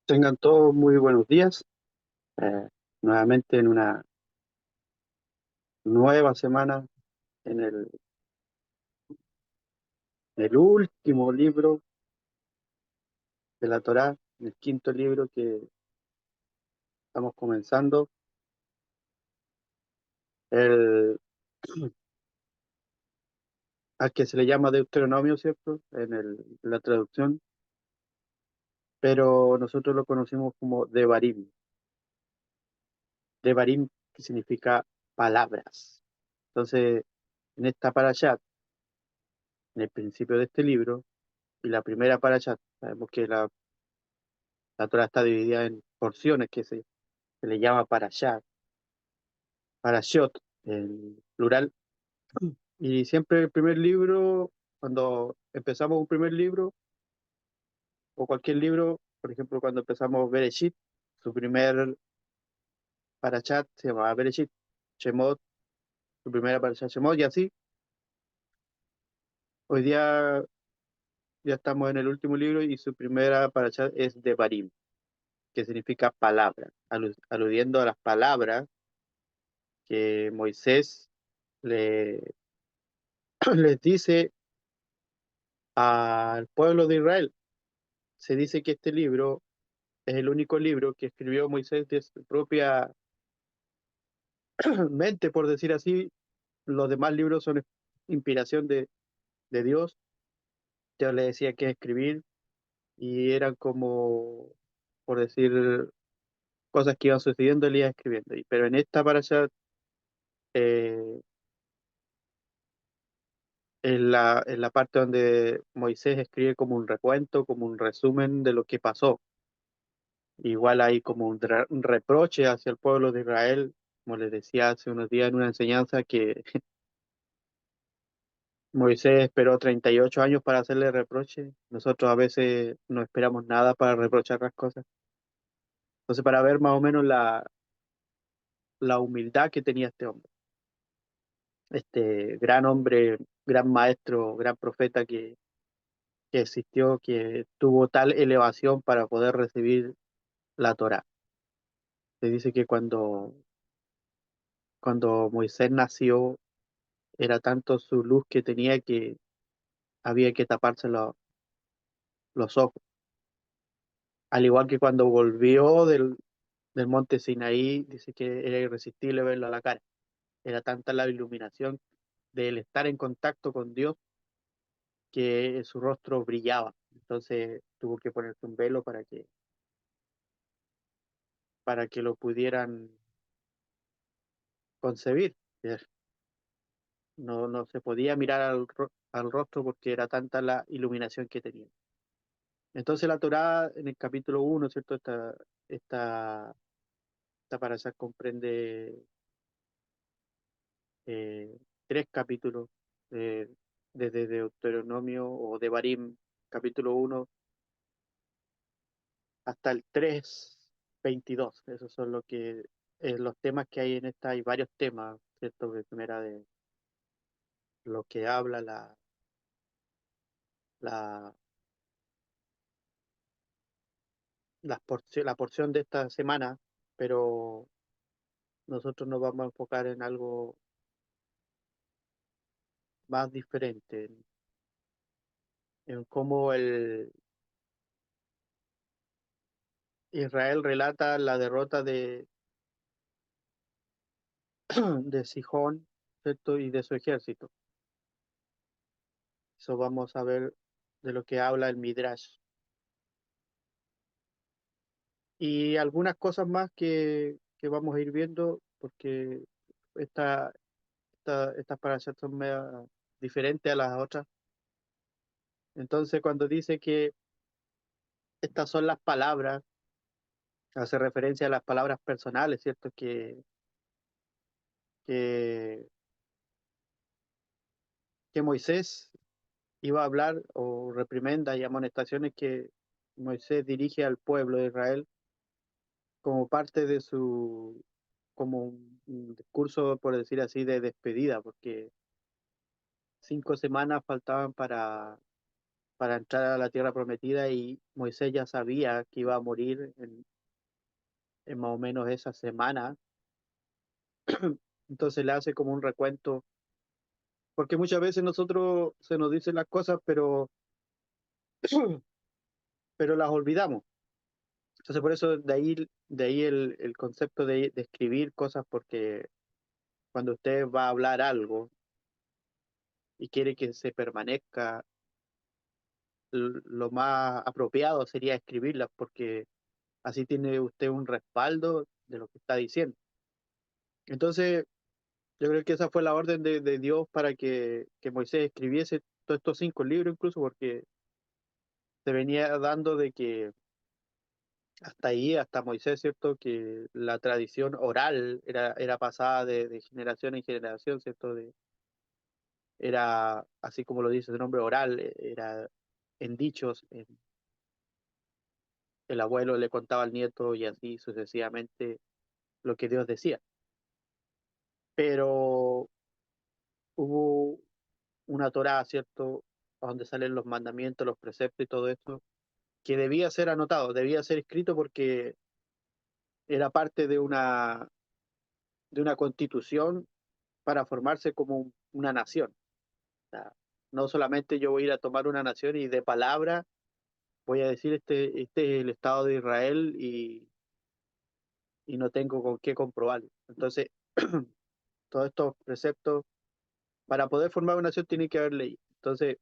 Tengan todos muy buenos días. eh, Nuevamente en una nueva semana en el último libro de la Torá, el quinto libro que estamos comenzando, el, al que se le llama Deuteronomio, ¿cierto? La traducción, pero nosotros lo conocimos como Devarim. Devarim, que significa palabras. Entonces, en esta parashat, en el principio de este libro, y la primera parashat, sabemos que la Torá está dividida en porciones se le llama parashot en plural. Y siempre el primer libro, cuando empezamos un primer libro o cualquier libro, por ejemplo, cuando empezamos Bereshit, su primer parashat se llama Bereshit, Shemot, su primera parashat Shemot, y así. Hoy día ya estamos en el último libro y su primera parashat es Devarim, que significa palabra, aludiendo a las palabras que Moisés le, les dice al pueblo de Israel. Se dice que este libro es el único libro que escribió Moisés de su propia mente, por decir así. Los demás libros son inspiración de Dios. Dios le decía que escribir y eran como, por decir, cosas que iban sucediendo, él iba escribiendo. Pero en esta parasha, eh, en la parte donde Moisés escribe como un recuento, como un resumen de lo que pasó. Igual hay como un reproche hacia el pueblo de Israel, como les decía hace unos días en una enseñanza, que Moisés esperó 38 años para hacerle reproche. Nosotros a veces no esperamos nada para reprochar las cosas. Entonces, para ver más o menos la humildad que tenía este hombre, este gran hombre, gran maestro, gran profeta que existió, que tuvo tal elevación para poder recibir la Torá. Se dice que cuando Moisés nació, era tanto su luz que tenía que había que taparse los ojos. Al igual que cuando volvió del monte Sinaí, dice que era irresistible verlo a la cara. Era tanta la iluminación del estar en contacto con Dios que su rostro brillaba. Entonces tuvo que ponerse un velo para que lo pudieran concebir. No se podía mirar al rostro porque era tanta la iluminación que tenía. Entonces la Torá en el capítulo 1, ¿cierto? Esta, esta parasha comprende eh, tres capítulos, eh, desde Deuteronomio o Devarim, capítulo 1 hasta el 3:22. Esos son los temas que hay en esta. Hay varios temas, ¿cierto? De primera, de lo que habla la, la porción de esta semana, pero nosotros nos vamos a enfocar en algo más diferente, en cómo Israel relata la derrota de Sihón, ¿cierto? Y de su ejército. Eso vamos a ver de lo que habla el Midrash. Y algunas cosas más que vamos a ir viendo, porque esta, estas parashas son medio diferentes a las otras. Entonces, cuando dice que estas son las palabras, hace referencia a las palabras personales, ¿cierto? Que, que Moisés iba a hablar, o reprimenda y amonestaciones que Moisés dirige al pueblo de Israel como parte de como un discurso, por decir así, de despedida, porque 5 semanas faltaban para entrar a la tierra prometida y Moisés ya sabía que iba a morir en más o menos esa semana. Entonces le hace como un recuento, porque muchas veces nosotros se nos dicen las cosas, pero las olvidamos. Entonces por eso de ahí el concepto de escribir cosas, porque cuando usted va a hablar algo y quiere que se permanezca, lo más apropiado sería escribirlas, porque así tiene usted un respaldo de lo que está diciendo. Entonces, yo creo que esa fue la orden de Dios para que Moisés escribiese todos estos 5 libros, incluso porque se venía dando de que hasta ahí, hasta Moisés, ¿cierto? Que la tradición oral era pasada de generación en generación, ¿cierto? Era, así como lo dice el nombre oral, era en dichos, el abuelo le contaba al nieto y así sucesivamente lo que Dios decía. Pero hubo una Torá, ¿cierto? Donde salen los mandamientos, los preceptos y todo esto, que debía ser anotado, debía ser escrito porque era parte de una constitución para formarse como una nación. O sea, no solamente yo voy a ir a tomar una nación y de palabra voy a decir este es el Estado de Israel y no tengo con qué comprobarlo. Entonces, todos estos preceptos, para poder formar una nación tiene que haber ley. Entonces,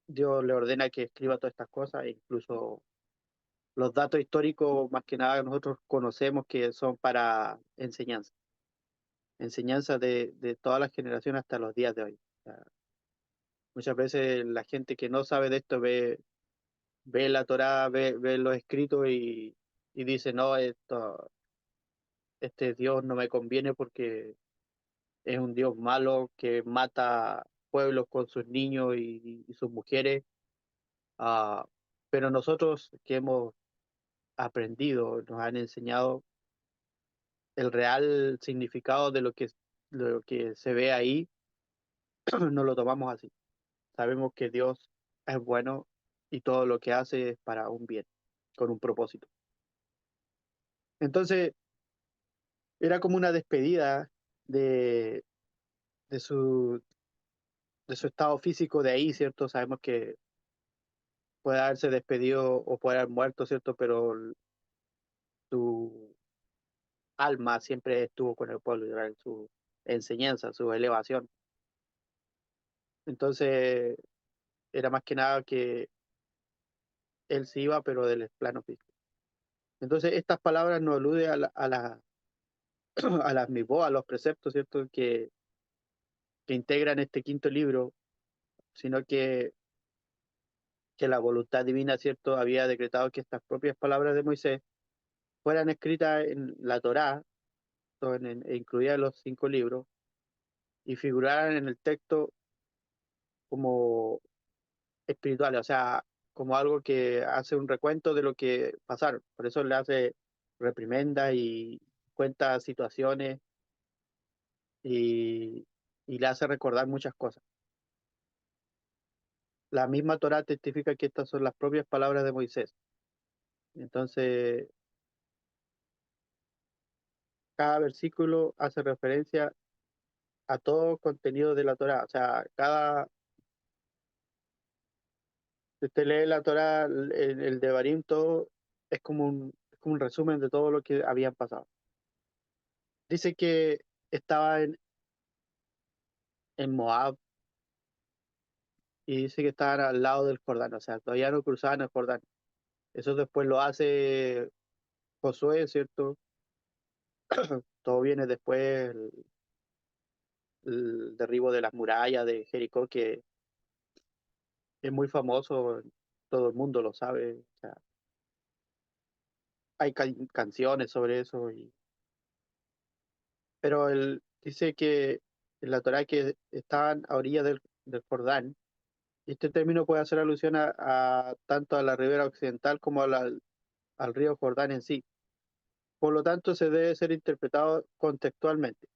Dios le ordena que escriba todas estas cosas, e incluso los datos históricos, más que nada, nosotros conocemos que son para enseñanza, enseñanza de todas las generaciones hasta los días de hoy. O sea, muchas veces la gente que no sabe de esto ve la Torá, ve los escritos y dice, no, este Dios no me conviene porque es un Dios malo que mata pueblos con sus niños y sus mujeres. Ah, pero nosotros que hemos aprendido, nos han enseñado el real significado de lo que se ve ahí, no lo tomamos así. Sabemos que Dios es bueno y todo lo que hace es para un bien, con un propósito. Entonces, era como una despedida de, de su, de su estado físico de ahí, ¿cierto? Sabemos que puede haberse despedido o puede haber muerto, ¿cierto? Pero su alma siempre estuvo con el pueblo de Israel, su enseñanza, su elevación. Entonces, era más que nada que él se iba, pero del plano físico. Entonces, estas palabras nos aluden a las misbos, a los preceptos, ¿cierto? Que integran este quinto libro, sino que la voluntad divina, ¿cierto? Había decretado que estas propias palabras de Moisés fueran escritas en la Torá, e incluidas en los 5 libros, y figuraran en el texto como espirituales, o sea, como algo que hace un recuento de lo que pasaron. Por eso le hace reprimenda y cuenta situaciones y, y le hace recordar muchas cosas. La misma Torá testifica que estas son las propias palabras de Moisés. Entonces, cada versículo hace referencia a todo contenido de la Torá. O sea, si usted lee la Torá, el Devarim, todo es como un resumen de todo lo que habían pasado. Dice que estaba en Moab y dice que estaban al lado del Jordán, o sea, todavía no cruzaban el Jordán. Eso después lo hace Josué, ¿cierto? Todo viene después, el derribo de las murallas de Jericó, que es muy famoso, todo el mundo lo sabe. O sea, hay canciones sobre eso, pero él dice que en la Torá que estaban a orillas del Jordán, y este término puede hacer alusión tanto a la ribera occidental como al río Jordán en sí. Por lo tanto, se debe ser interpretado contextualmente.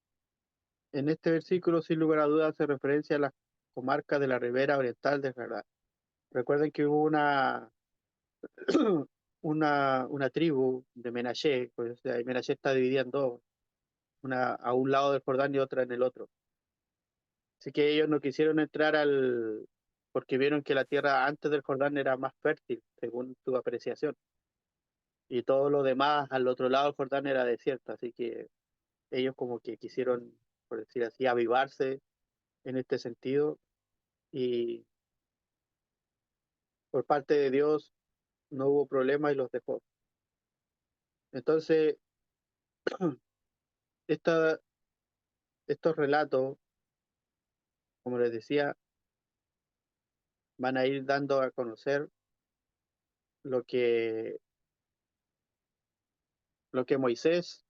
En este versículo, sin lugar a dudas, hace referencia a las comarca de la ribera oriental del Jordán. Recuerden que hubo una tribu de Menashe, pues, o sea, y Menashe está dividida en dos, una a un lado del Jordán y otra en el otro. Así que ellos no quisieron entrar porque vieron que la tierra antes del Jordán era más fértil, según su apreciación, y todo lo demás al otro lado del Jordán era desierto, así que ellos como que quisieron, por decir así, avivarse en este sentido, y por parte de Dios no hubo problema y los dejó. Entonces, esta- estos relatos, como les decía, van a ir dando a conocer lo que, lo que Moisés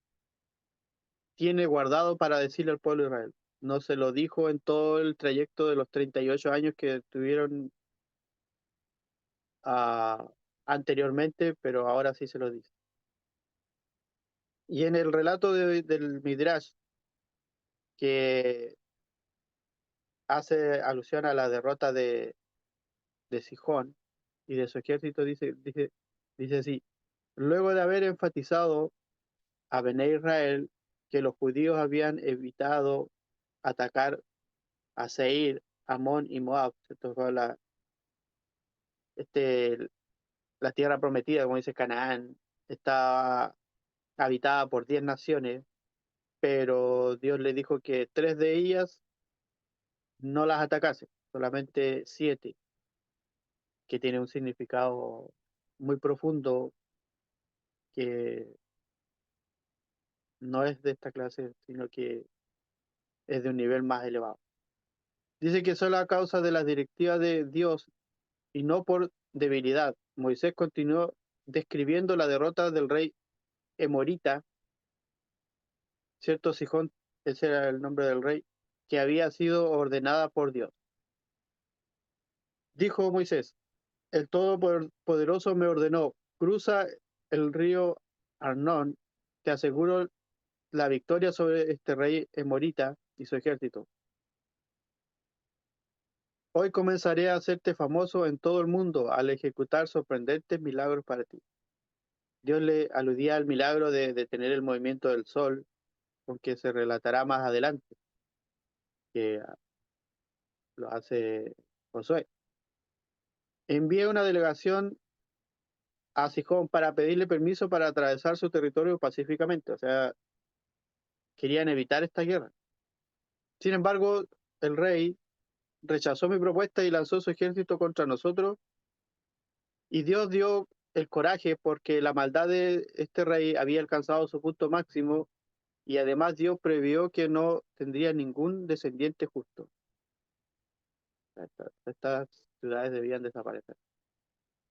tiene guardado para decirle al pueblo de Israel. No se lo dijo en todo el trayecto de los 38 años que tuvieron anteriormente, pero ahora sí se lo dice. Y en el relato del Midrash, que hace alusión a la derrota de Sihón y de su ejército, dice así: luego de haber enfatizado a Bené Israel que los judíos habían evitado atacar a Seir, Amón y Moab, esto fue este, la tierra prometida, como dice Canaán, está habitada por 10 naciones, pero Dios le dijo que 3 de ellas no las atacase, solamente 7, que tiene un significado muy profundo que no es de esta clase, sino que es de un nivel más elevado. Dice que solo a causa de las directivas de Dios y no por debilidad, Moisés continuó describiendo la derrota del rey Emorita, cierto Sihón, ese era el nombre del rey, que había sido ordenada por Dios. Dijo Moisés: el Todopoderoso me ordenó, cruza el río Arnón, te aseguro la victoria sobre este rey Emorita y su ejército. Hoy comenzaré a hacerte famoso en todo el mundo al ejecutar sorprendentes milagros para ti. Dios le aludía al milagro de detener el movimiento del sol, porque se relatará más adelante, que lo hace Josué. Envié una delegación a Sihón para pedirle permiso para atravesar su territorio pacíficamente, o sea, querían evitar esta guerra. Sin embargo, el rey rechazó mi propuesta y lanzó su ejército contra nosotros, y Dios dio el coraje porque la maldad de este rey había alcanzado su punto máximo, y además Dios previó que no tendría ningún descendiente justo. Estas ciudades debían desaparecer.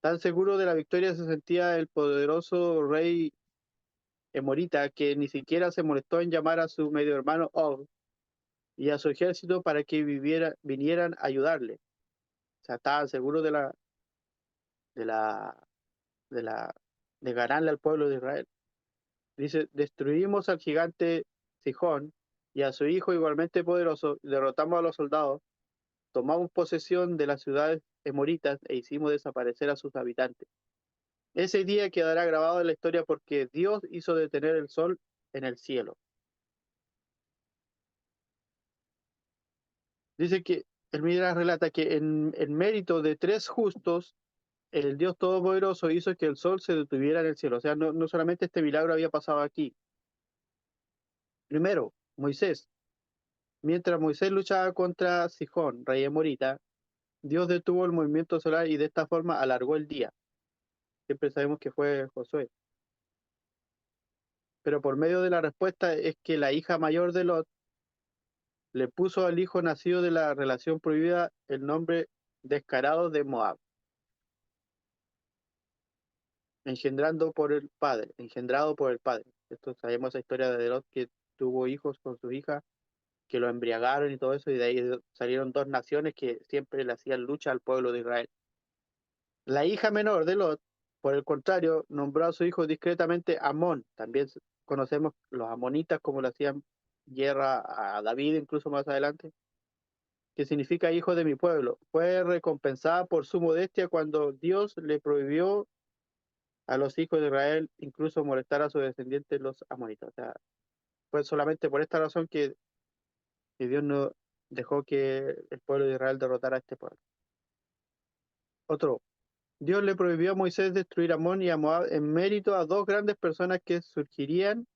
Tan seguro de la victoria se sentía el poderoso rey Emorita que ni siquiera se molestó en llamar a su medio hermano Og y a su ejército para que vinieran a ayudarle. O sea, estaban seguros de la, de la, de ganarle al pueblo de Israel. Dice: destruimos al gigante Sihón y a su hijo igualmente poderoso, derrotamos a los soldados, tomamos posesión de las ciudades emoritas e hicimos desaparecer a sus habitantes. Ese día quedará grabado en la historia porque Dios hizo detener el sol en el cielo. Dice que el Midrash relata que en mérito de 3 justos, el Dios Todopoderoso hizo que el sol se detuviera en el cielo. O sea, no solamente este milagro había pasado aquí. Primero, Moisés. Mientras Moisés luchaba contra Sihón, rey Emorita, Dios detuvo el movimiento solar y de esta forma alargó el día. Siempre sabemos que fue Josué. Pero por medio de la respuesta es que la hija mayor de Lot le puso al hijo nacido de la relación prohibida el nombre descarado de Moab, engendrado por el padre. Esto sabemos esa historia de Lot, que tuvo hijos con su hija, que lo embriagaron y todo eso, y de ahí salieron 2 naciones que siempre le hacían lucha al pueblo de Israel. La hija menor de Lot, por el contrario, nombró a su hijo discretamente Amón. También conocemos los amonitas como le hacían guerra a David incluso más adelante. que significa hijo de mi pueblo, fue recompensada por su modestia cuando Dios le prohibió a los hijos de Israel incluso molestar a sus descendientes los amonitas. O sea, fue solamente por esta razón que Dios no dejó que el pueblo de Israel derrotara a este pueblo. Otro, Dios le prohibió a Moisés destruir a Amón y a Moab en mérito a dos grandes personas que surgirían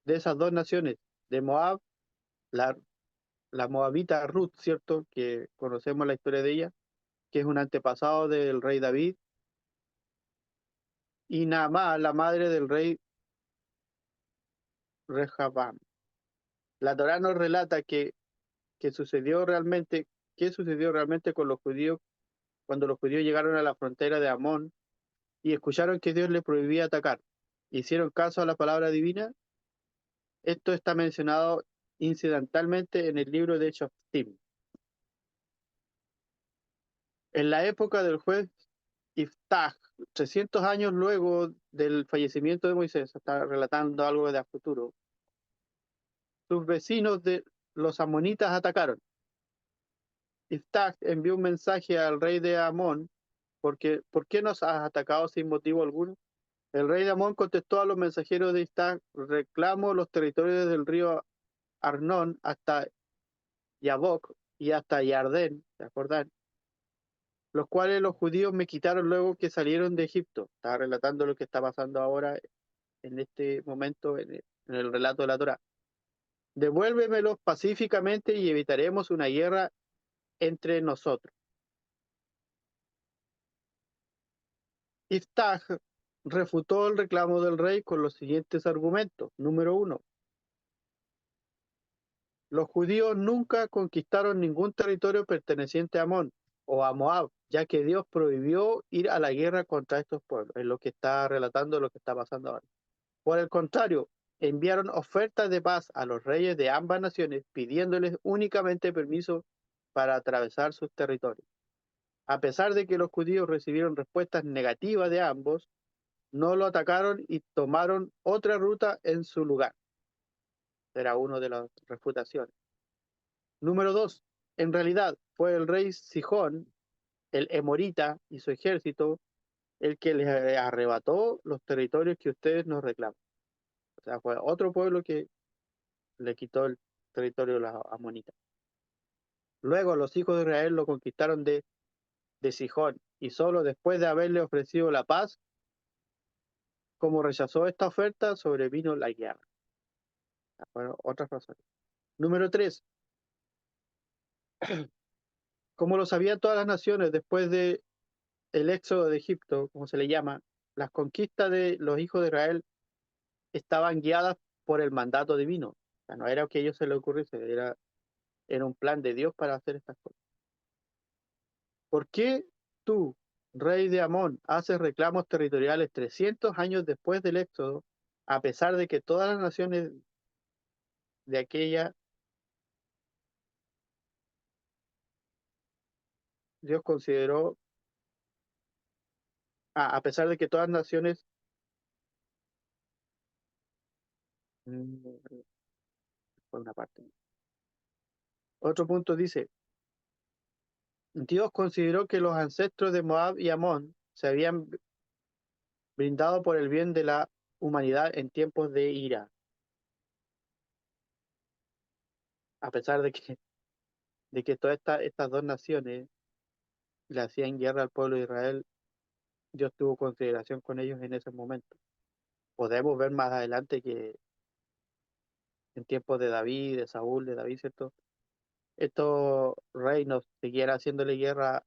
de esas dos naciones. De Moab, la, la moabita Ruth, ¿cierto? Que conocemos la historia de ella, que es un antepasado del rey David, y Naamá, la madre del rey Rehabam. La Torá nos relata que sucedió realmente, qué sucedió realmente con los judíos cuando los judíos llegaron a la frontera de Amón y escucharon que Dios les prohibía atacar. Hicieron caso a la palabra divina. Esto está mencionado incidentalmente en el libro de Shoftim. En la época del juez Iftach, 300 años luego del fallecimiento de Moisés, está relatando algo de a futuro, sus vecinos de los amonitas atacaron. Iftach envió un mensaje al rey de Amón, porque ¿por qué nos has atacado sin motivo alguno? El rey de Amón contestó a los mensajeros de Iftach: reclamo los territorios del río Arnón hasta Yabok y hasta Yardén, ¿se acuerdan? Los cuales los judíos me quitaron luego que salieron de Egipto. Está relatando lo que está pasando ahora en este momento en el relato de la Torá. Devuélvemelos pacíficamente y evitaremos una guerra entre nosotros. Iftach refutó el reclamo del rey con los siguientes argumentos. Número uno, los judíos nunca conquistaron ningún territorio perteneciente a Amón o a Moab, ya que Dios prohibió ir a la guerra contra estos pueblos. Es lo que está relatando lo que está pasando ahora. Por el contrario, enviaron ofertas de paz a los reyes de ambas naciones, pidiéndoles únicamente permiso para atravesar sus territorios. A pesar de que los judíos recibieron respuestas negativas de ambos, no lo atacaron y tomaron otra ruta en su lugar. Era una de las refutaciones. Número dos, en realidad fue el rey Sihón, el Emorita y su ejército el que les arrebató los territorios que ustedes nos reclaman. O sea, fue otro pueblo que le quitó el territorio a los amonitas. Luego los hijos de Israel lo conquistaron de Sihón y solo después de haberle ofrecido la paz, como rechazó esta oferta, sobrevino la guerra. Bueno, otras razones. Número tres, como lo sabían todas las naciones después de el éxodo de Egipto, como se le llama, las conquistas de los hijos de Israel estaban guiadas por el mandato divino. O sea, no era que a ellos se les ocurriese, era un plan de Dios para hacer estas cosas. ¿Por qué tú, rey de Amón, haces reclamos territoriales 300 años después del éxodo, a pesar de que todas las naciones de aquella, Dios consideró, a pesar de que todas las naciones, mm, por una parte. Otro punto dice, Dios consideró que los ancestros de Moab y Amón se habían brindado por el bien de la humanidad en tiempos de ira, a pesar de que todas estas dos naciones le hacían guerra al pueblo de Israel. Dios tuvo consideración con ellos en ese momento. Podemos ver más adelante que en tiempos de David, de Saúl, de David, ¿cierto? Estos reinos siguieran haciéndole guerra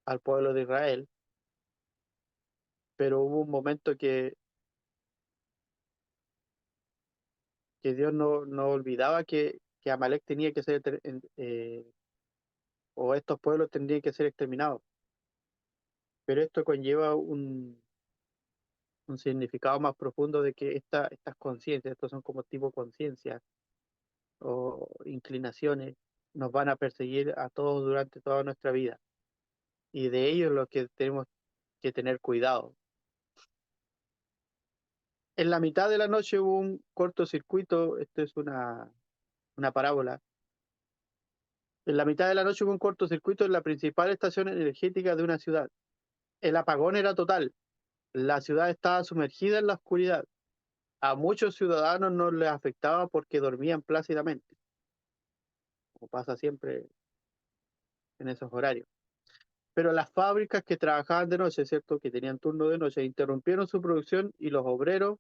al pueblo de Israel, pero hubo un momento que Dios no olvidaba que Amalek tenía que ser, o estos pueblos tendrían que ser exterminados. Pero esto conlleva un significado más profundo de que estas conciencias, estos son como tipo conciencias o inclinaciones, nos van a perseguir a todos durante toda nuestra vida. Y de ello es lo que tenemos que tener cuidado. En la mitad de la noche hubo un cortocircuito, esto es una parábola, En la mitad de la noche hubo un cortocircuito en la principal estación energética de una ciudad. El apagón era total. La ciudad estaba sumergida en la oscuridad. A muchos ciudadanos no les afectaba porque dormían plácidamente, como pasa siempre en esos horarios. Pero las fábricas que trabajaban de noche, ¿cierto? Que tenían turno de noche, interrumpieron su producción y los obreros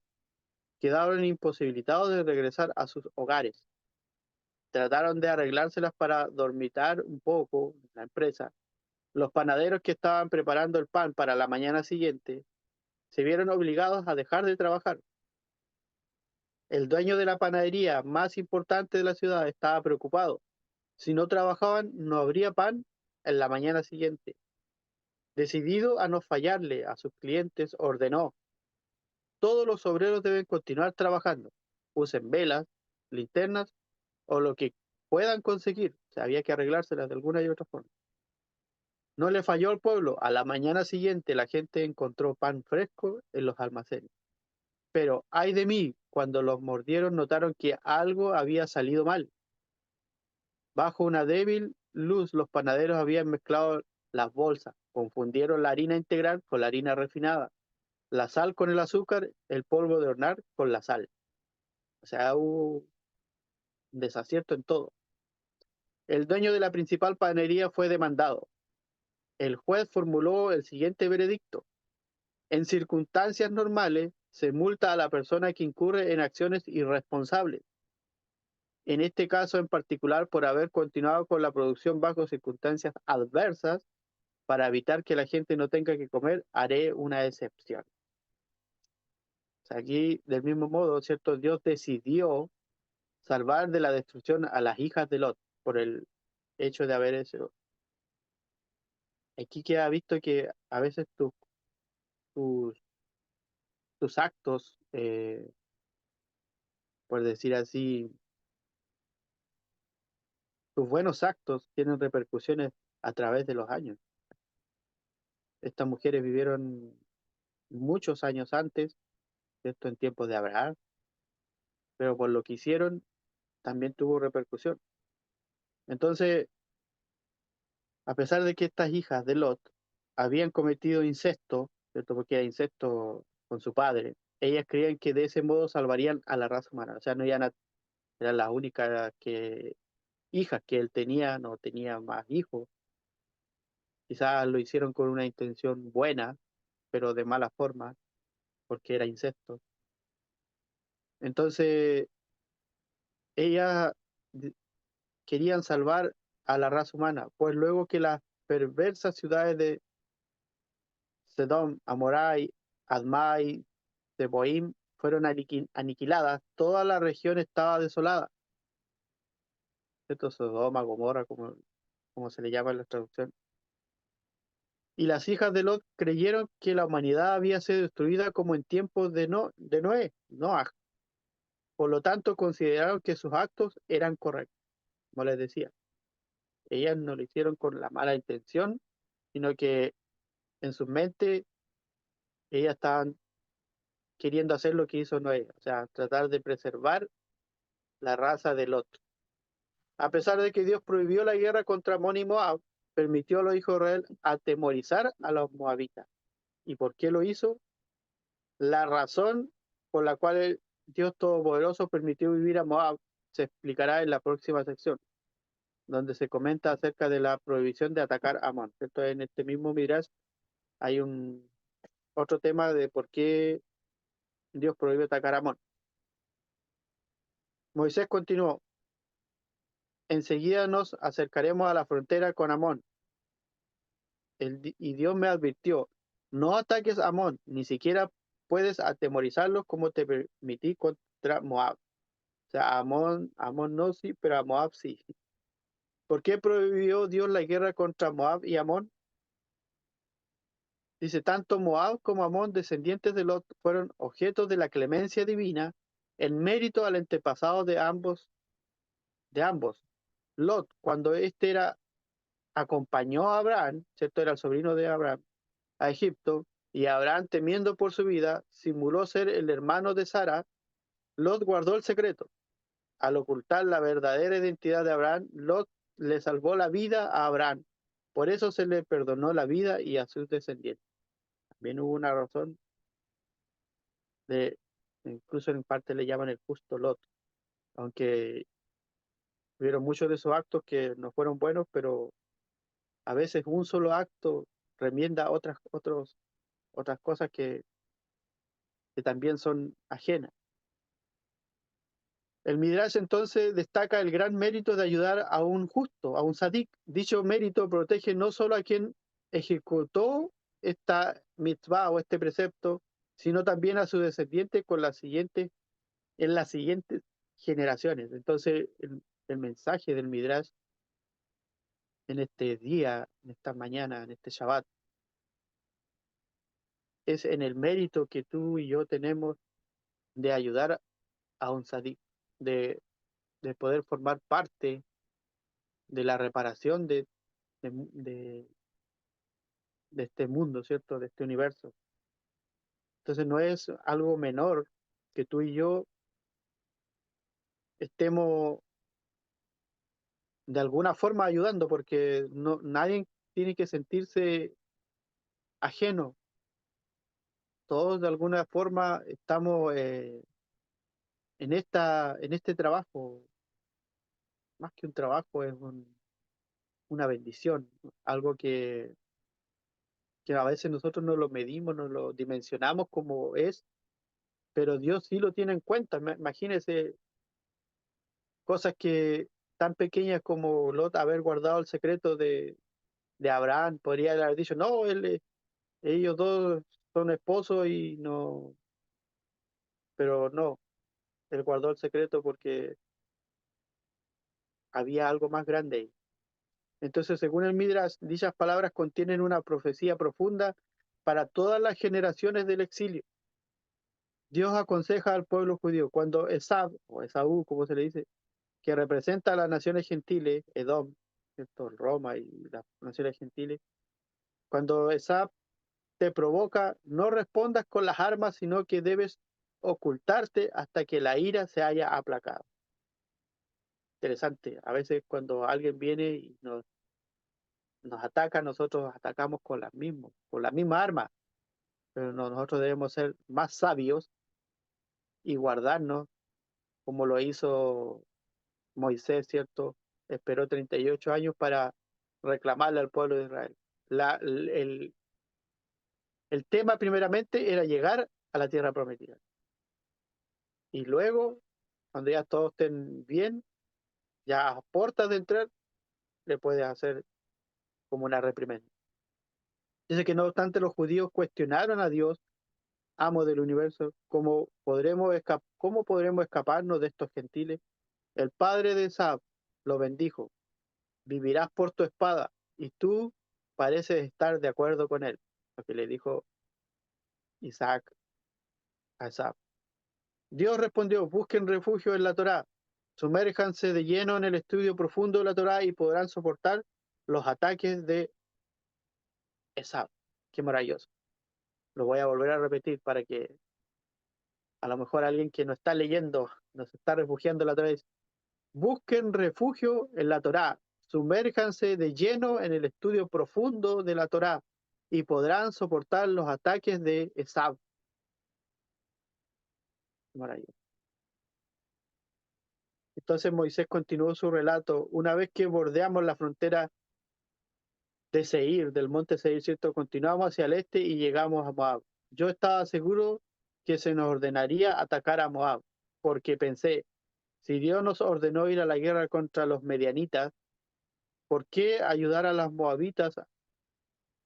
quedaron imposibilitados de regresar a sus hogares. Trataron de arreglárselas para dormitar un poco en la empresa. Los panaderos que estaban preparando el pan para la mañana siguiente se vieron obligados a dejar de trabajar. El dueño de la panadería más importante de la ciudad estaba preocupado. Si no trabajaban, no habría pan en la mañana siguiente. Decidido a no fallarle a sus clientes, ordenó: todos los obreros deben continuar trabajando. Usen velas, linternas o lo que puedan conseguir. O sea, había que arreglárselas de alguna y otra forma. No le falló al pueblo. A la mañana siguiente la gente encontró pan fresco en los almacenes. Pero ay de mí, cuando los mordieron notaron que algo había salido mal. Bajo una débil luz los panaderos habían mezclado las bolsas, confundieron la harina integral con la harina refinada, la sal con el azúcar, el polvo de hornear con la sal. O sea, hubo un desacierto en todo. El dueño de la principal panadería fue demandado. El juez formuló el siguiente veredicto: en circunstancias normales, se multa a la persona que incurre en acciones irresponsables. En este caso en particular, por haber continuado con la producción bajo circunstancias adversas, para evitar que la gente no tenga que comer, haré una excepción. O sea, aquí, del mismo modo, ¿cierto? Dios decidió salvar de la destrucción a las hijas de Lot por el hecho de haber hecho. Aquí queda visto que a veces tus, tus actos, por decir así, tus buenos actos tienen repercusiones a través de los años. Estas mujeres vivieron muchos años antes, ¿cierto? En tiempos de Abraham, pero por lo que hicieron también tuvo repercusión. Entonces, a pesar de que estas hijas de Lot habían cometido incesto, ¿cierto? Porque era incesto con su padre, ellas creían que de ese modo salvarían a la raza humana. O sea, no iban a, eran las únicas hijas que él tenía, no tenía más hijos. Quizás lo hicieron con una intención buena, pero de mala forma, porque era incesto. Entonces, ellas querían salvar a la raza humana, pues luego que las perversas ciudades de Sedom, Amorai, Admai, Seboim fueron aniquiladas, toda la región estaba desolada. Esto es Sodoma, Gomorra, como se le llama en la traducción. Y las hijas de Lot creyeron que la humanidad había sido destruida como en tiempos de Noé, Noah. Por lo tanto, consideraron que sus actos eran correctos, como les decía. Ellas no lo hicieron con la mala intención, sino que en su mente ellas estaban queriendo hacer lo que hizo Noé, o sea, tratar de preservar la raza de Lot. A pesar de que Dios prohibió la guerra contra Amón y Moab, permitió a los hijos de Israel atemorizar a los moabitas. ¿Y por qué lo hizo? La razón por la cual el Dios Todopoderoso permitió vivir a Moab se explicará en la próxima sección, donde se comenta acerca de la prohibición de atacar a Amón. Esto en este mismo Midrash hay un otro tema de por qué Dios prohibió atacar a Amón. Moisés continuó: enseguida nos acercaremos a la frontera con Amón. Y Dios me advirtió: no ataques a Amón, ni siquiera puedes atemorizarlos como te permití contra Moab. O sea, Amón no sí, pero a Moab sí. ¿Por qué prohibió Dios la guerra contra Moab y Amón? Dice, tanto Moab como Amón, descendientes de Lot, fueron objetos de la clemencia divina en mérito al antepasado de ambos. Lot, cuando acompañó a Abraham, ¿cierto? Era el sobrino de Abraham, a Egipto, y Abraham, temiendo por su vida, simuló ser el hermano de Sara. Lot guardó el secreto. Al ocultar la verdadera identidad de Abraham, Lot le salvó la vida a Abraham. Por eso se le perdonó la vida y a sus descendientes. También hubo una razón de, incluso en parte le llaman el justo Lot, aunque hubieron muchos de esos actos que no fueron buenos, pero a veces un solo acto remienda otras cosas que también son ajenas. El Midrash entonces destaca el gran mérito de ayudar a un justo, a un sadik. Dicho mérito protege no solo a quien ejecutó esta mitzvah o este precepto, sino también a sus descendientes en las siguientes generaciones. Entonces, el mensaje del Midrash en este día, en esta mañana, en este Shabbat, es en el mérito que tú y yo tenemos de ayudar a un sadik, de, de poder formar parte de la reparación de, de- de este mundo, ¿cierto? De este universo. Entonces no es algo menor que tú y yo estemos de alguna forma ayudando, porque nadie tiene que sentirse ajeno. Todos de alguna forma estamos en este trabajo. Más que un trabajo, es una bendición, ¿no? Algo que a veces nosotros no lo medimos, no lo dimensionamos como es, pero Dios sí lo tiene en cuenta. Imagínese cosas que tan pequeñas como Lot haber guardado el secreto de Abraham, podría haber dicho, no, ellos dos son esposos y no, pero no, él guardó el secreto porque había algo más grande ahí. Entonces, según el Midrash, dichas palabras contienen una profecía profunda para todas las generaciones del exilio. Dios aconseja al pueblo judío cuando Esab, o Esaú, como se le dice, que representa a las naciones gentiles, Edom, ¿cierto? Roma y las naciones gentiles, cuando Esab te provoca, no respondas con las armas, sino que debes ocultarte hasta que la ira se haya aplacado. Interesante, a veces cuando alguien viene y nos ataca, nosotros atacamos con la misma arma, pero nosotros debemos ser más sabios y guardarnos, como lo hizo Moisés, ¿cierto? Esperó 38 años para reclamarle al pueblo de Israel. El tema primeramente era llegar a la tierra prometida. Y luego, cuando ya todos estén bien, ya a puertas de entrar, le puedes hacer como una reprimenda. Dice que no obstante los judíos cuestionaron a Dios, amo del universo, cómo podremos escaparnos de estos gentiles? El padre de Esab lo bendijo, vivirás por tu espada, y tú pareces estar de acuerdo con él, lo que le dijo Isaac a Esab. Dios respondió, busquen refugio en la Torá, sumérjanse de lleno en el estudio profundo de la Torá y podrán soportar los ataques de Esab. Qué maravilloso. Lo voy a volver a repetir para que a lo mejor alguien que no está leyendo, nos está refugiando en la Torá, dice, busquen refugio en la Torá, sumérjanse de lleno en el estudio profundo de la Torá y podrán soportar los ataques de Esab. Maravilloso. Entonces Moisés continuó su relato. Una vez que bordeamos la frontera de Seir, del monte Seir, ¿cierto? Continuamos hacia el este y llegamos a Moab. Yo estaba seguro que se nos ordenaría atacar a Moab, porque pensé, si Dios nos ordenó ir a la guerra contra los medianitas, ¿por qué ayudar a las moabitas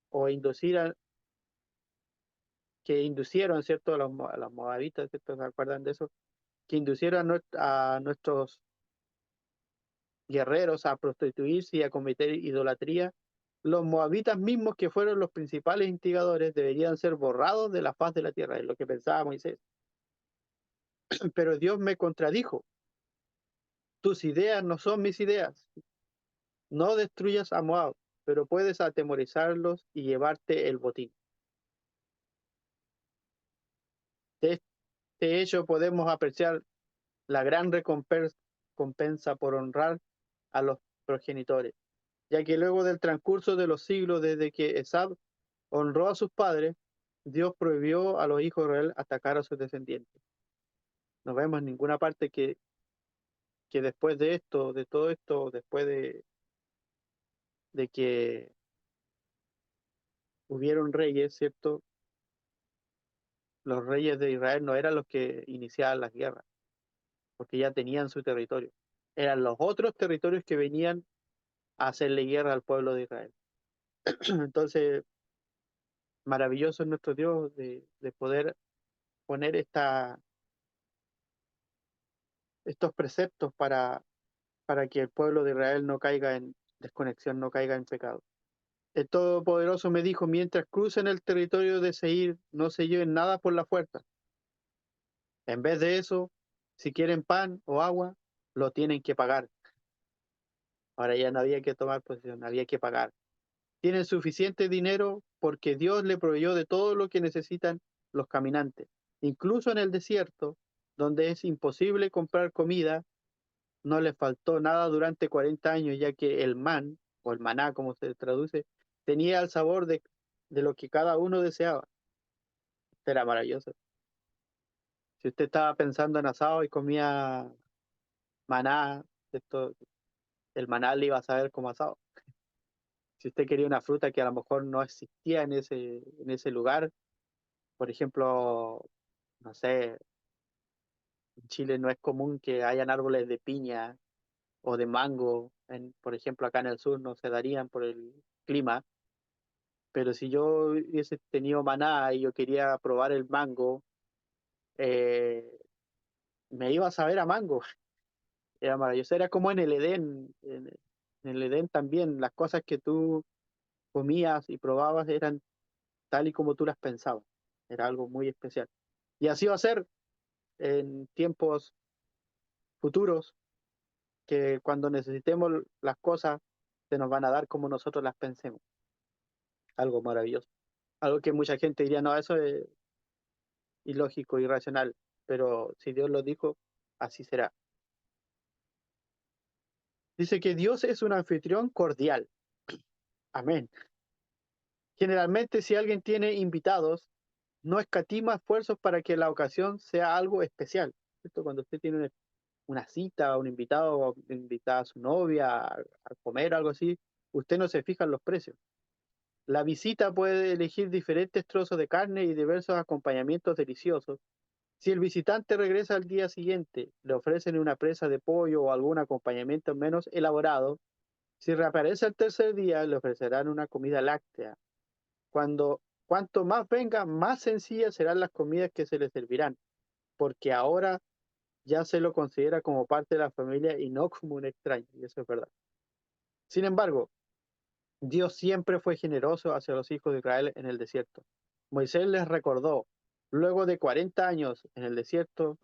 o que inducieron, ¿cierto? A los moabitas, ¿cierto? ¿Se acuerdan de eso? Que inducieron a nuestros guerreros a prostituirse y a cometer idolatría. Los moabitas mismos, que fueron los principales instigadores, deberían ser borrados de la faz de la tierra, es lo que pensaba Moisés. Pero Dios me contradijo. Tus ideas no son mis ideas. No destruyas a Moab, pero puedes atemorizarlos y llevarte el botín. De este hecho podemos apreciar la gran recompensa por honrar a los progenitores, ya que luego del transcurso de los siglos desde que Esab honró a sus padres, Dios prohibió a los hijos de Israel atacar a sus descendientes. No vemos en ninguna parte que después de esto, de todo esto, después de que hubieron reyes, ¿cierto? Los reyes de Israel no eran los que iniciaban las guerras, porque ya tenían su territorio. Eran los otros territorios que venían a hacerle guerra al pueblo de Israel. Entonces, maravilloso es nuestro Dios de poder poner estos preceptos para que el pueblo de Israel no caiga en desconexión, no caiga en pecado. El Todopoderoso me dijo, mientras crucen el territorio de Seir, no se lleven nada por la fuerza. En vez de eso, si quieren pan o agua, lo tienen que pagar. Ahora ya no había que tomar posición, había que pagar. Tienen suficiente dinero porque Dios le proveyó de todo lo que necesitan los caminantes. Incluso en el desierto, donde es imposible comprar comida, no les faltó nada durante 40 años, ya que el man, o el maná como se traduce, tenía el sabor de lo que cada uno deseaba. Era maravilloso. Si usted estaba pensando en asado y comía maná, esto, el maná le iba a saber como asado. Si usted quería una fruta que a lo mejor no existía en ese lugar, por ejemplo, no sé, en Chile no es común que hayan árboles de piña o de mango, por ejemplo, acá en el sur no se darían por el clima, pero si yo hubiese tenido maná y yo quería probar el mango, eh, me iba a saber a mango. Era maravilloso, era como en el Edén, en el Edén también, las cosas que tú comías y probabas eran tal y como tú las pensabas, era algo muy especial. Y así va a ser en tiempos futuros, que cuando necesitemos las cosas, se nos van a dar como nosotros las pensemos. Algo maravilloso. Algo que mucha gente diría, no, eso es ilógico, irracional, pero si Dios lo dijo, así será. Dice que Dios es un anfitrión cordial. Amén. Generalmente, si alguien tiene invitados, no escatima esfuerzos para que la ocasión sea algo especial. ¿Cierto? Cuando usted tiene una cita, un invitado, invita a su novia a comer, algo así, usted no se fija en los precios. La visita puede elegir diferentes trozos de carne y diversos acompañamientos deliciosos. Si el visitante regresa al día siguiente, le ofrecen una presa de pollo o algún acompañamiento menos elaborado. Si reaparece el tercer día, le ofrecerán una comida láctea. Cuanto más venga, más sencillas serán las comidas que se le servirán, porque ahora ya se lo considera como parte de la familia y no como un extraño, y eso es verdad. Sin embargo, Dios siempre fue generoso hacia los hijos de Israel en el desierto. Moisés les recordó, luego de 40 años en el desierto,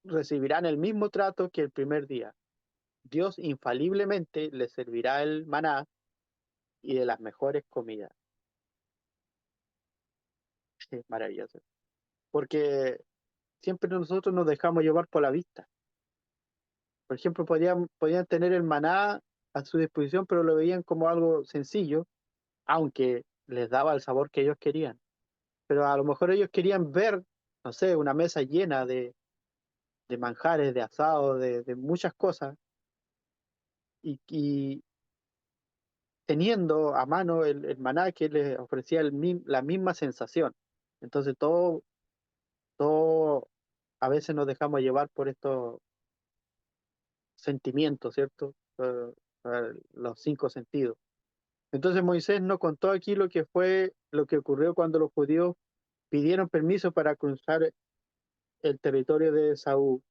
recibirán el mismo trato que el primer día. Dios infaliblemente les servirá el maná y de las mejores comidas. Sí, maravilloso. Porque siempre nosotros nos dejamos llevar por la vista. Por ejemplo, podían tener el maná a su disposición, pero lo veían como algo sencillo, aunque les daba el sabor que ellos querían. Pero a lo mejor ellos querían ver, no sé, una mesa llena de manjares, de asado, de muchas cosas, y teniendo a mano el maná que les ofrecía la misma sensación. Entonces todo a veces nos dejamos llevar por estos sentimientos, ¿cierto? Los cinco sentidos. Entonces Moisés nos contó aquí lo que ocurrió cuando los judíos pidieron permiso para cruzar el territorio de Saúl.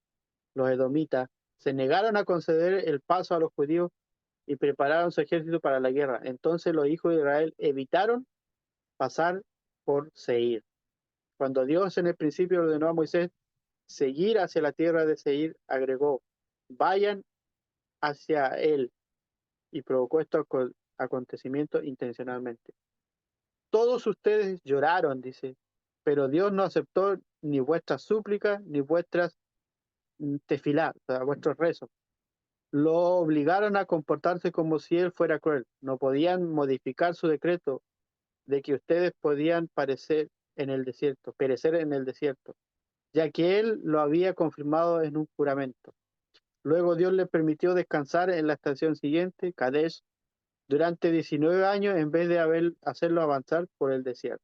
Los edomitas se negaron a conceder el paso a los judíos y prepararon su ejército para la guerra. Entonces los hijos de Israel evitaron pasar por Seir. Cuando Dios en el principio ordenó a Moisés seguir hacia la tierra de Seir, agregó, vayan hacia él, y provocó estos acontecimientos intencionalmente. Todos ustedes lloraron, dice, pero Dios no aceptó ni vuestras súplicas ni vuestras tefilá, o sea, vuestros rezos. lo obligaron a comportarse como si él fuera cruel. No podían modificar su decreto de que ustedes podían perecer en el desierto, ya que él lo había confirmado en un juramento. Luego Dios le permitió descansar en la estación siguiente, Kadesh, durante 19 años en vez de hacerlo avanzar por el desierto.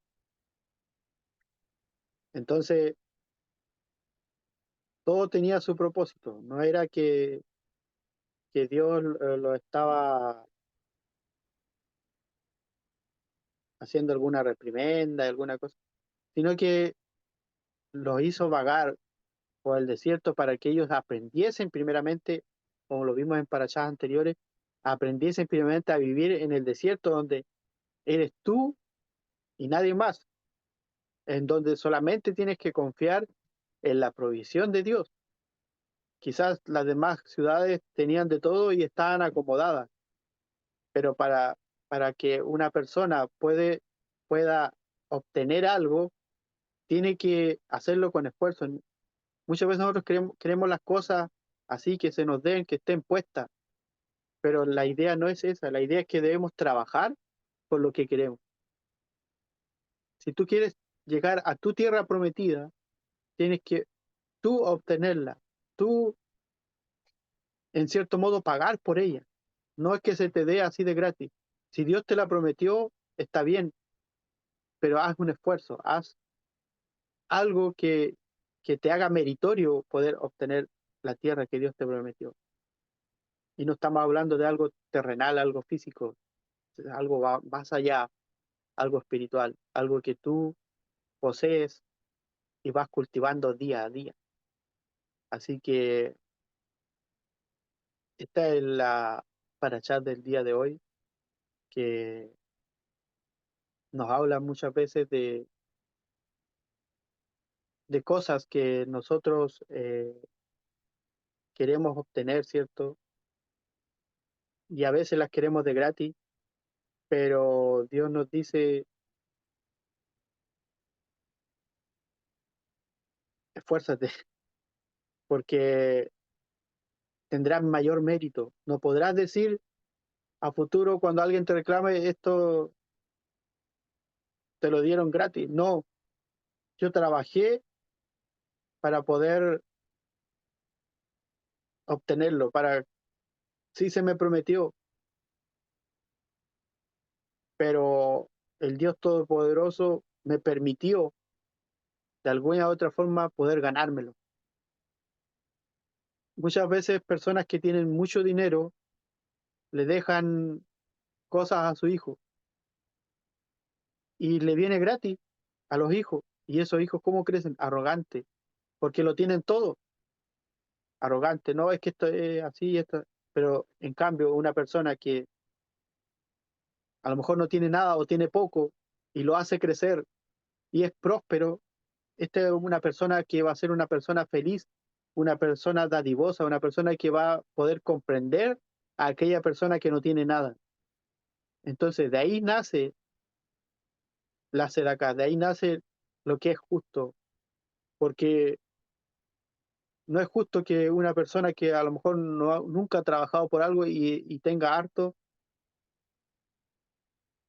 Entonces, todo tenía su propósito, no era que Dios lo estaba haciendo alguna reprimenda, alguna cosa, sino que los hizo vagar por el desierto para que ellos aprendiesen primeramente, como lo vimos en parashas anteriores, aprendiesen primeramente a vivir en el desierto donde eres tú y nadie más, en donde solamente tienes que confiar en la provisión de Dios. Quizás las demás ciudades tenían de todo y estaban acomodadas, pero para que una persona pueda obtener algo, tiene que hacerlo con esfuerzo. Muchas veces nosotros queremos las cosas así, que se nos den, que estén puestas, pero la idea no es esa, la idea es que debemos trabajar por lo que queremos. Si tú quieres llegar a tu tierra prometida, tienes que tú obtenerla, tú en cierto modo pagar por ella. No es que se te dé así de gratis. Si Dios te la prometió, está bien, pero haz un esfuerzo, haz algo que te haga meritorio poder obtener la tierra que Dios te prometió. Y no estamos hablando de algo terrenal, algo físico, algo más allá, algo espiritual, algo que tú posees y vas cultivando día a día. Así que esta es la parashá del día de hoy, que nos habla muchas veces de cosas que nosotros queremos obtener, ¿cierto? Y a veces las queremos de gratis, pero Dios nos dice, esfuérzate, porque tendrás mayor mérito. No podrás decir a futuro cuando alguien te reclame, esto te lo dieron gratis. No, yo trabajé para poder obtenerlo, sí se me prometió, pero el Dios Todopoderoso me permitió de alguna u otra forma poder ganármelo. Muchas veces personas que tienen mucho dinero le dejan cosas a su hijo y le viene gratis a los hijos. Y esos hijos, ¿cómo crecen? Arrogantes, porque lo tienen todo. Arrogante, no es que esto es así, esto, pero en cambio una persona que a lo mejor no tiene nada o tiene poco y lo hace crecer y es próspero, esta es una persona que va a ser una persona feliz, una persona dadivosa, una persona que va a poder comprender a aquella persona que no tiene nada. Entonces, de ahí nace la sedacá, de ahí nace lo que es justo, porque no es justo que una persona que a lo mejor nunca ha trabajado por algo y tenga harto,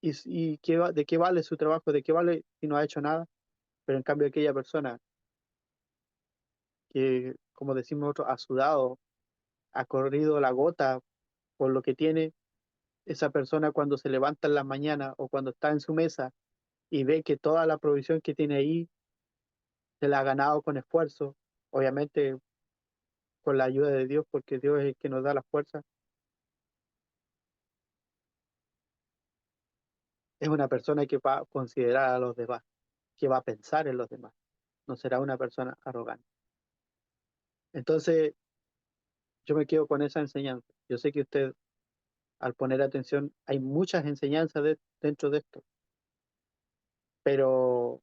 y de qué vale su trabajo, de qué vale si no ha hecho nada, pero en cambio aquella persona que, como decimos nosotros, ha sudado, ha corrido la gota por lo que tiene, esa persona cuando se levanta en las mañanas o cuando está en su mesa y ve que toda la provisión que tiene ahí se la ha ganado con esfuerzo, obviamente con la ayuda de Dios, porque Dios es el que nos da la fuerza, es una persona que va a considerar a los demás, que va a pensar en los demás, no será una persona arrogante. Entonces, yo me quedo con esa enseñanza. Yo sé que usted, al poner atención, hay muchas enseñanzas dentro de esto, pero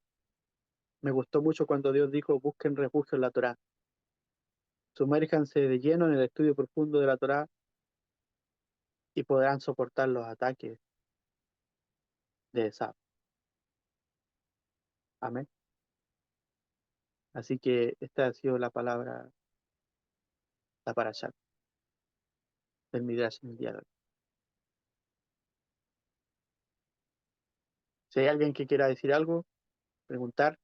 me gustó mucho cuando Dios dijo, busquen refugio en la Torá, sumérjanse de lleno en el estudio profundo de la Torá y podrán soportar los ataques de esa. Amén. Así que esta ha sido la palabra, la parashá. del Midrash en el día de hoy. Si hay alguien que quiera decir algo, preguntar,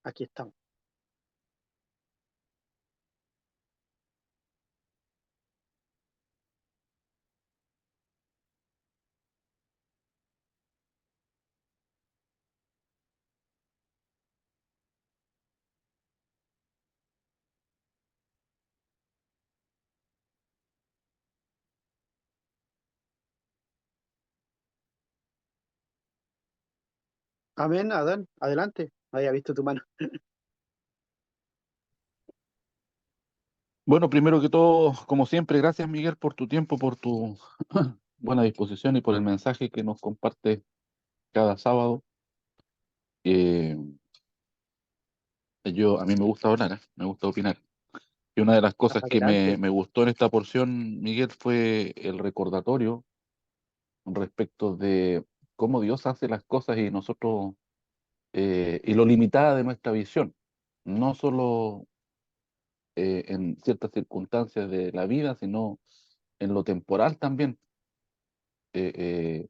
aquí estamos. Amén, Adán, adelante. Había visto tu mano. Bueno, primero que todo, como siempre, gracias Miguel por tu tiempo, por tu buena disposición y por el mensaje que nos comparte cada sábado. Eh, a mí me gusta hablar, me gusta opinar. Y una de las cosas que Adelante. me gustó en esta porción, Miguel, fue el recordatorio respecto de cómo Dios hace las cosas y nosotros, y lo limitada de nuestra visión, no solo en ciertas circunstancias de la vida, sino en lo temporal también. Eh, eh,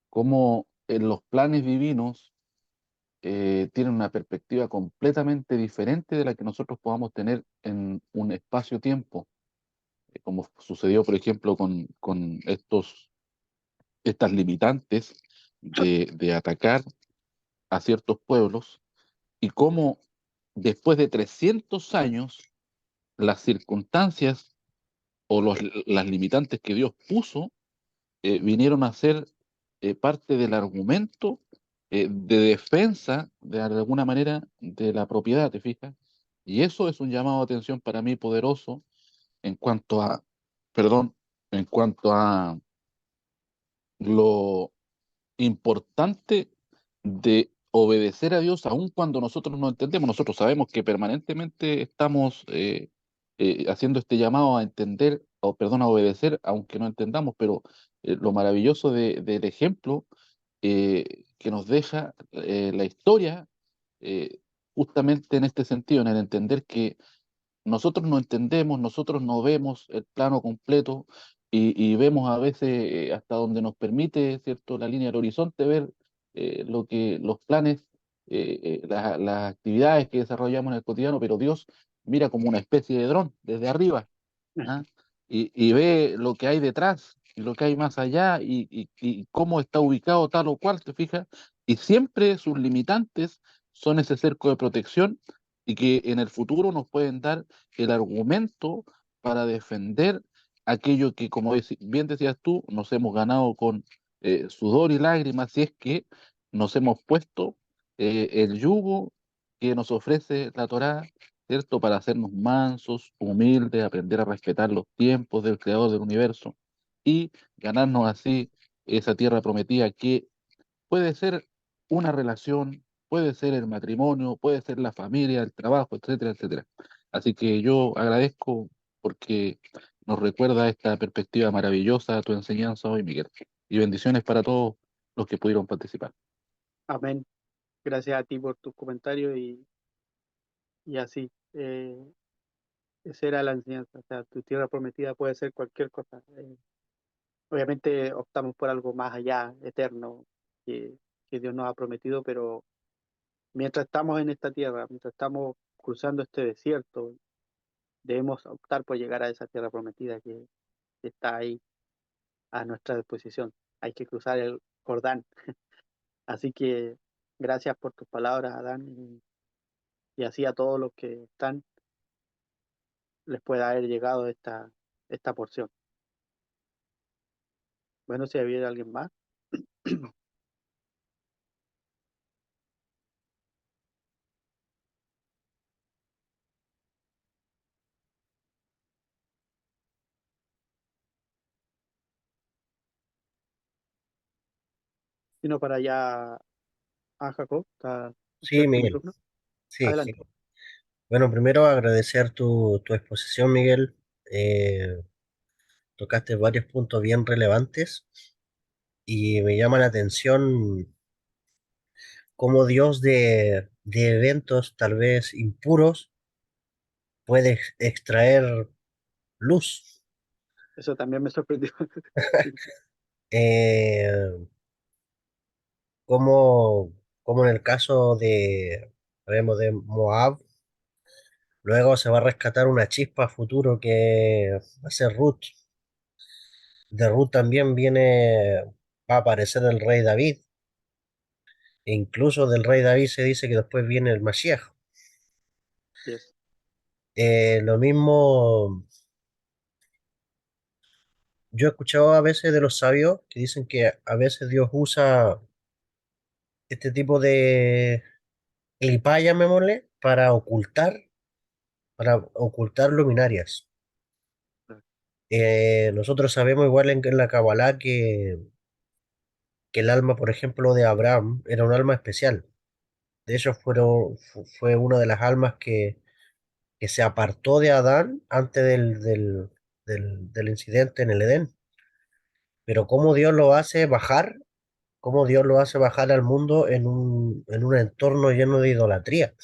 Cómo en los planes divinos tienen una perspectiva completamente diferente de la que nosotros podamos tener en un espacio-tiempo, como sucedió, por ejemplo, con estas limitantes de atacar a ciertos pueblos, y cómo después de 300 años las circunstancias o las limitantes que Dios puso vinieron a ser parte del argumento de defensa, de alguna manera, de la propiedad, ¿te fijas? Y eso es un llamado de atención para mí poderoso en cuanto a, perdón, en cuanto a lo importante de obedecer a Dios aun cuando nosotros no entendemos. Nosotros sabemos que permanentemente estamos haciendo este llamado a entender, o perdón, a obedecer, aunque no entendamos, pero lo maravilloso del ejemplo que nos deja la historia, eh, justamente en este sentido, en el entender que nosotros no entendemos, nosotros no vemos el plano completo y vemos a veces hasta donde nos permite, ¿cierto?, la línea del horizonte, ver los planes, las actividades que desarrollamos en el cotidiano, pero Dios mira como una especie de dron desde arriba, ¿ah? Y ve lo que hay detrás y lo que hay más allá y cómo está ubicado tal o cual, ¿te fijas? Y siempre sus limitantes son ese cerco de protección y que en el futuro nos pueden dar el argumento para defender aquello que, como bien decías tú, nos hemos ganado con sudor y lágrimas, si es que nos hemos puesto el yugo que nos ofrece la Torá, ¿cierto? Para hacernos mansos, humildes, aprender a respetar los tiempos del Creador del universo y ganarnos así esa tierra prometida que puede ser una relación, puede ser el matrimonio, puede ser la familia, el trabajo, etcétera, etcétera. Así que yo agradezco porque nos recuerda esta perspectiva maravillosa tu enseñanza hoy, Miguel. Y bendiciones para todos los que pudieron participar. Amén. Gracias a ti por tus comentarios y así. Esa era la enseñanza. O sea, tu tierra prometida puede ser cualquier cosa. Obviamente optamos por algo más allá, eterno, que, que Dios nos ha prometido, pero mientras estamos en esta tierra, mientras estamos cruzando este desierto, debemos optar por llegar a esa tierra prometida que está ahí a nuestra disposición. Hay que cruzar el Jordán. Así que gracias por tus palabras, Adán, y así a todos los que están les pueda haber llegado esta porción. Bueno, si había alguien más, sino para allá a Jacob, está Sí, tu Miguel, turno. sí, sí. Adelante. Bueno, primero agradecer tu exposición, Miguel. Eh, Tocaste varios puntos bien relevantes y me llama la atención cómo Dios de eventos tal vez impuros puede extraer luz. Eso también me sorprendió. Eh, como, como en el caso sabemos, de Moab, luego se va a rescatar una chispa a futuro que va a ser Ruth. De Ruth también va a aparecer el rey David, e incluso del rey David se dice que después viene el Mashiach. Yes. Lo mismo, yo he escuchado a veces de los sabios que dicen que a veces Dios usa este tipo de clipá, llamémosle, para ocultar luminarias. Nosotros sabemos igual en la Kabbalah que el alma, por ejemplo, de Abraham era un alma especial. De hecho, fue una de las almas que se apartó de Adán antes del incidente en el Edén. Pero cómo Dios lo hace bajar al mundo en un entorno lleno de idolatría.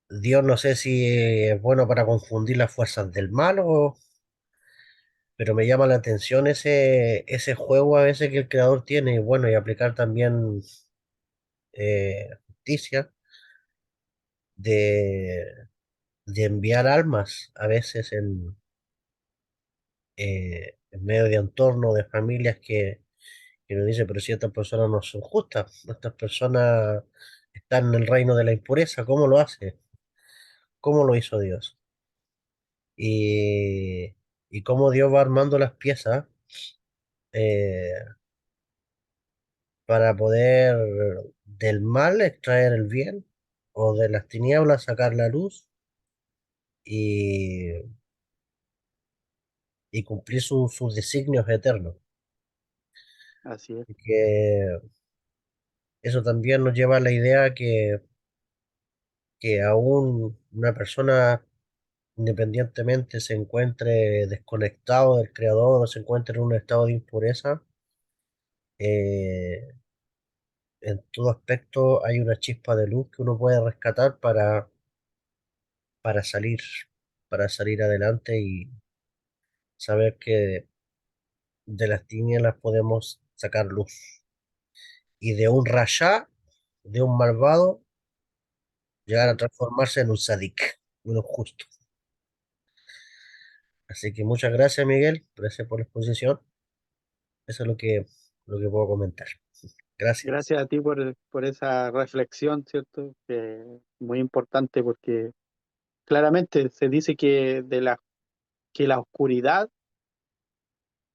Dios no sé si es bueno para confundir las fuerzas del mal, pero me llama la atención ese juego a veces que el creador tiene, y bueno, y aplicar también justicia de, de enviar almas a veces en medio de entornos, de familias que nos dicen, pero si estas personas no son justas, estas personas están en el reino de la impureza, ¿cómo lo hace? ¿Cómo lo hizo Dios? Y, y cómo Dios va armando las piezas eh, para poder del mal extraer el bien o de las tinieblas sacar la luz y, y cumplir sus designios eternos. Así es, Y que eso también nos lleva a la idea que aún una persona, independientemente se encuentre desconectado del creador o se encuentre en un estado de impureza, eh, en todo aspecto hay una chispa de luz que uno puede rescatar para salir, para salir adelante y saber que de las tinieblas podemos sacar luz. Y de un rasha, de un malvado, llegar a sí. transformarse en un sadik, uno justo. Así que muchas gracias, Miguel. Gracias por la exposición. Eso es lo que puedo comentar. Gracias. Gracias a ti por esa reflexión, ¿cierto? Que es muy importante porque claramente se dice que la oscuridad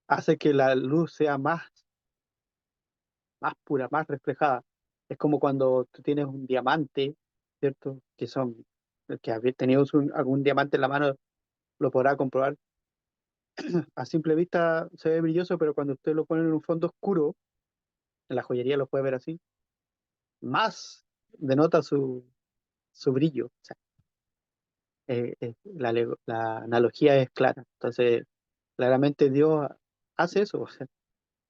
hace que la luz sea más pura, más reflejada. Es como cuando tú tienes un diamante, ¿cierto? El que había tenido algún diamante en la mano lo podrá comprobar. A simple vista se ve brilloso, pero cuando usted lo pone en un fondo oscuro, en la joyería lo puede ver así, más denota su brillo. O sea, la analogía es clara. Entonces, claramente Dios hace eso. O sea,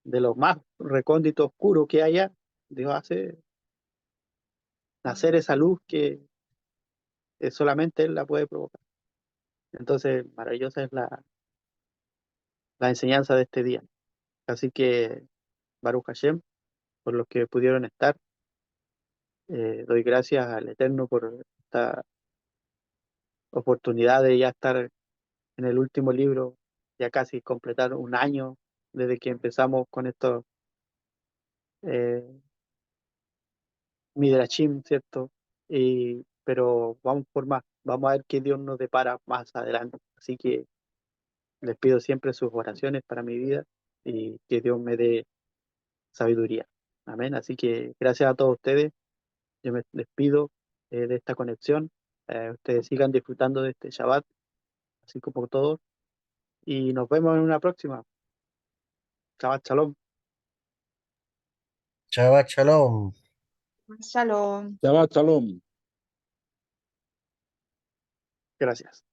de lo más recóndito oscuro que haya, Dios hace nacer esa luz que solamente Él la puede provocar. Entonces, maravillosa es la enseñanza de este día. Así que, Baruch Hashem, por los que pudieron estar, doy gracias al Eterno por esta oportunidad de ya estar en el último libro, ya casi completar un año desde que empezamos con estos eh, Midrashim, ¿cierto? Pero vamos por más, vamos a ver qué Dios nos depara más adelante. Así que les pido siempre sus oraciones para mi vida y que Dios me dé sabiduría. Amén. Así que gracias a todos ustedes. Yo me despido de esta conexión. Ustedes sigan disfrutando de este Shabbat, así como todos. Y nos vemos en una próxima. Shabbat Shalom. Shabbat Shalom. Shalom. Shabbat Shalom. Gracias.